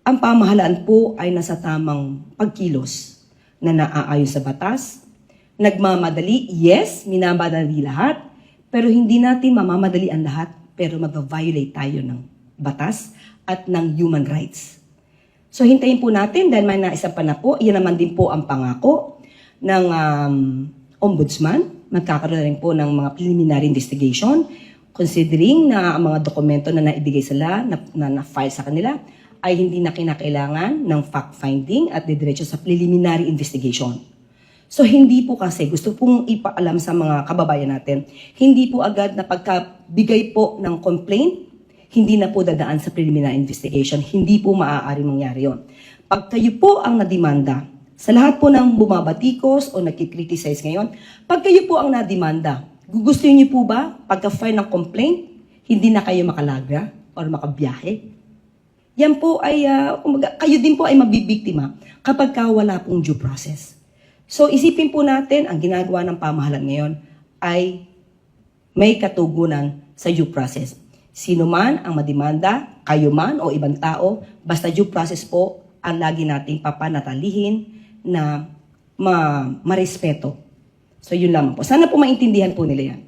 ang pamahalaan po ay nasa tamang pagkilos na naaayon sa batas. Nagmamadali, yes, minamadali lahat, pero hindi natin mamamadali ang lahat, pero mag-violate tayo ng batas at ng human rights. So hintayin po natin dahil may naisa pa na po, iyan naman din po ang pangako ng ombudsman. Magkakaroon rin po ng mga preliminary investigation considering na ang mga dokumento na naibigay sila, na-file sa kanila, ay hindi na kinakailangan ng fact-finding at didiretso sa preliminary investigation. So hindi po kasi, gusto pong ipaalam sa mga kababayan natin, hindi po agad na pagkabigay po ng complaint, hindi na po dadaan sa preliminary investigation. Hindi po maaari mangyari yon. Pag kayo po ang nadimanda, sa lahat po ng bumabatikos o nagkikriticize ngayon, pag kayo po ang nadimanda, gugustuhin niyo po ba pagka-file ng complaint, hindi na kayo makalaga or makabiyahe? Yan po ay, kayo din po ay mabibiktima kapag wala pong due process. So isipin po natin, ang ginagawa ng pamahalaan ngayon ay may katugunan sa due process. Sino man ang madimanda, kayo man o ibang tao, basta due process po ang lagi nating papanatalihin na marespeto. So yun lamang po. Sana po maintindihan po nila yan.